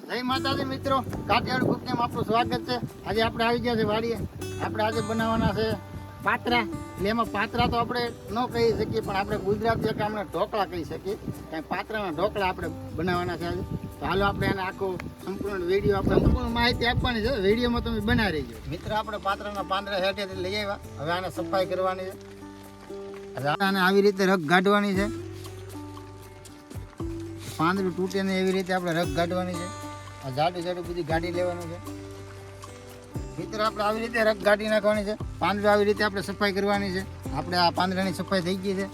જય માતાજી મિત્રો, કાઠિયાવાડ કુકિંગમાં આપનું સ્વાગત છે. આજે આપણે આવી ગયા છે વાડીએ. આપણે આજે બનાવવાના છે પાત્રા. એટલે એમાં પાત્રા તો આપણે ન કહી શકીએ, પણ આપણે ગુજરાતી કે આપણે ઢોકળા કહી શકીએ. કારણ પાત્રાના ઢોકળા આપણે બનાવવાના છે આજે. તો હાલો આપણે એને આખો સંપૂર્ણ વિડીયો, આપણે સંપૂર્ણ માહિતી આપવાની છે. વિડીયોમાં તમે બનાવી રહીજો. મિત્રો આપણે પાત્રાના પાંદડા હેઠેથી લઈ આવ્યા. હવે આને સફાઈ કરવાની છે. હવે આને આવી રીતે રગ કાઢવાની છે. પાંદડું તૂટે ને એવી રીતે આપણે રગ કાઢવાની છે. આ જાડું જાડું બધી ગાડી લેવાનું છે. મિત્રો આપણે આવી રીતે રગ ગાડી નાખવાની છે. પાંદડું આવી રીતે આપણે સફાઈ કરવાની છે. આપણે આ પાંદડાની સફાઈ થઈ ગઈ છે.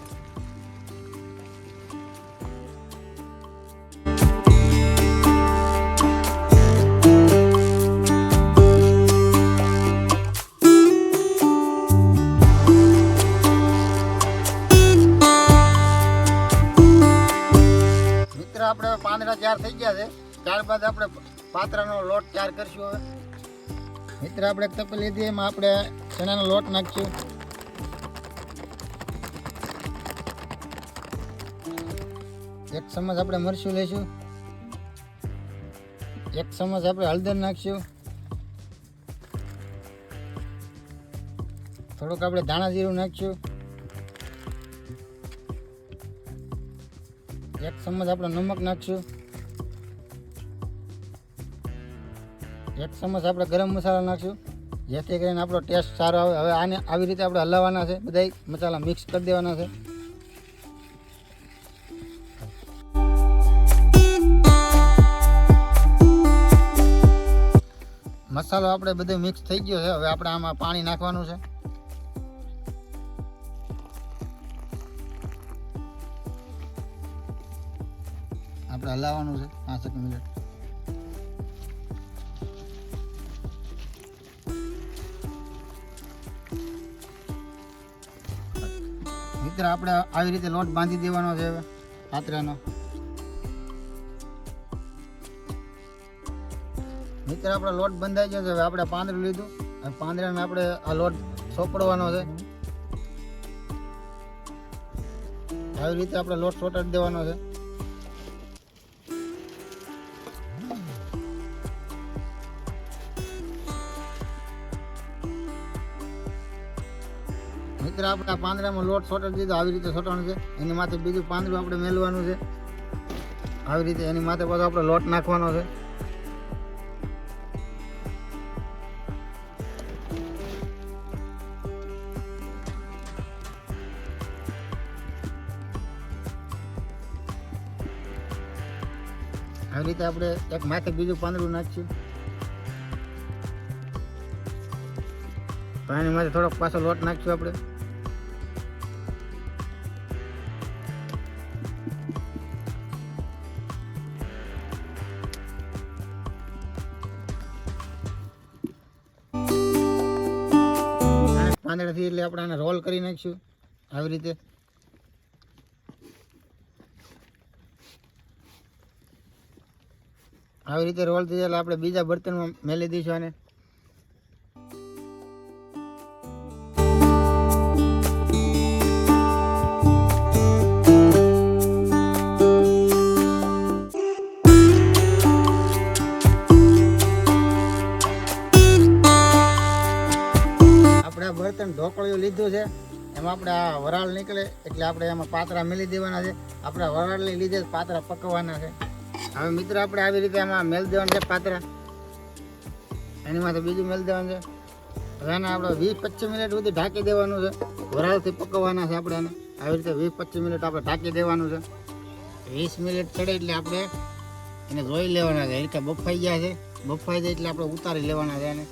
મિત્રો આપણે પાંદડા તૈયાર થઈ ગયા છે. ત્યારબાદ આપણે પાત્રાનો લોટ તૈયાર કરશું. હવે મિત્ર આપણે એક તપેલી લીધી, એમાં આપણે ચણાનો લોટ નાખશું. એક ચમચ આપણે મરચું લઈશું. એક ચમચ આપણે હળદર નાખશું. થોડુંક આપણે ધાણા જીરું નાખશું. એક ચમચ આપણે નમક નાખશું. એક ચમચ આપણે ગરમ મસાલા નાખશું, જેથી કરીને આપણો ટેસ્ટ સારો આવે. હવે આને આવી રીતે આપણે હલાવવાના છે. બધા મસાલા મિક્સ કરી દેવાના છે. મસાલો આપણે બધો મિક્સ થઈ ગયો છે. હવે આપણે આમાં પાણી નાખવાનું છે. આપણે હલાવવાનું છે 5 મિનિટ. મિત્ર આપણે આવી રીતે લોટ બાંધી દેવાનો છે. હવે પાત્રાનો મિત્ર આપણે લોટ બંધાઈ ગયો છે. હવે આપણે પાંદડું લીધું અને પાંદડાને આપણે આ લોટ સોપડવાનો છે. આવી રીતે આપણે લોટ સોટાડી દેવાનો છે. મિત્ર આપણે પાંદડામાં લોટ સોટાડી દીધો. આવી રીતે સોટવાનું છે. એની માથે બીજું પાંદડું આપણે મેળવાનું છે. આવી રીતે એની માથે પાછો આપણે લોટ નાખવાનો છે. આવી રીતે આપણે એક માથે બીજું પાંદડું નાખીશું. તો એની માથે થોડોક પાછો લોટ નાખીશું આપણે. પાંદડાથી એટલે આપણે આને રોલ કરી નાખીશું આવી રીતે. આવી રીતે રોલ થઈ જાય એટલે આપણે બીજા બર્તનમાં મેલી દઈશું આને. આપણે બર્તન ઢોકળિયું લીધું છે. એમાં આપણે આ વરાળ નીકળે એટલે આપણે એમાં પાત્રા મેલી દેવાના છે. આપણે વરાળની લીધે પાત્રા પકવવાના છે. હવે મિત્ર આપણે આવી રીતે આમાં મેલ દેવાનું છે પાત્રા. એની માથે બીજું મેલ દેવાનું છે. હવે આને આપણે 20-25 મિનિટ સુધી ઢાંકી દેવાનું છે. વરાળથી પકવવાના છે આપણે એને. આવી રીતે 20-25 મિનિટ આપણે ઢાંકી દેવાનું છે. 20 મિનિટ ચડે એટલે આપણે એને જોઈ લેવાના છે. એટલે બફાઈ ગયા છે. બફાઈ જાય એટલે આપણે ઉતારી લેવાના છે એને.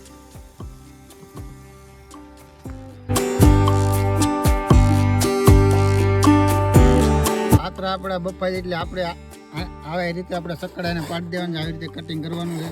પાત્રા આપણે બફાઈ જાય એટલે આપણે આવી રીતે આપણે સકડાને પાડી દેવાનું છે. આવી રીતે કટિંગ કરવાનું છે.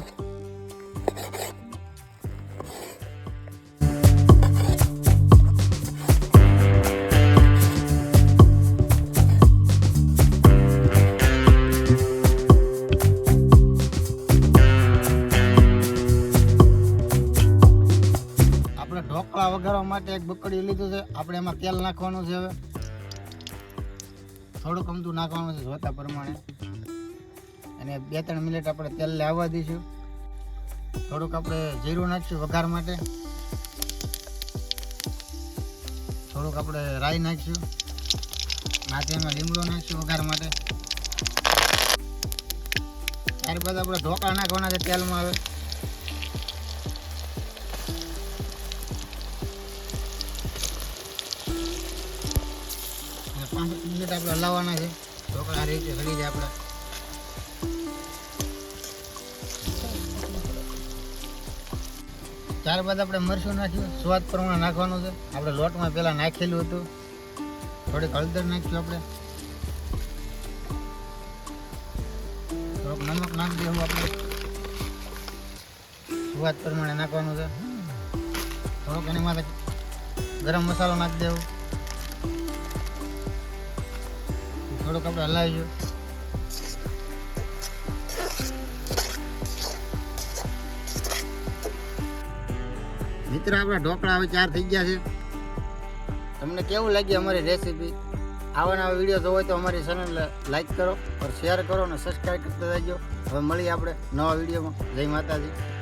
આપણે ઢોકળા વઘારવા માટે એક બકડીયું લીધું છે. આપણે એમાં તેલ નાખવાનું છે. હવે થોડુંક અમથું નાખવાનું છે જોતા પ્રમાણે. અને 2-3 મિનિટ આપણે તેલ લાવવા દઈશું. થોડુંક આપણે જીરું નાખીશું વઘાર માટે. થોડુંક આપણે રાઈ નાખીશું. નાખીને લીમડો નાખીશું વઘાર માટે. ત્યારબાદ આપણે ઢોકળા નાખવાના છે તેલમાં. હવે 5 મિનિટ આપણે હલાવવાના છે. ઢોકળા આ રીતે હલી જાય આપણે. ત્યારબાદ આપણે મરચું નાખ્યું, સ્વાદ પ્રમાણે નાખવાનું છે. આપણે લોટમાં પહેલાં નાખેલું હતું. થોડીક હળદર નાખ્યું આપણે. થોડુંક નમક નાખી દેવું આપણે. સ્વાદ પ્રમાણે નાખવાનું છે. થોડુંક એની માથે ગરમ મસાલો નાખી દેવું. થોડુંક આપણે હલાવીશું. મિત્રો આપણા ઢોકળા હવે તૈયાર થઈ ગયા છે. તમને કેવું લાગ્યું અમારી રેસીપી? આવા નવા વિડીયો જોવો હોય તો અમારી ચેનલને લાઈક કરો, શેર કરો અને સબસ્ક્રાઈબ કરતા રહેજો. હવે મળીએ આપણે નવા વિડીયોમાં. જય માતાજી.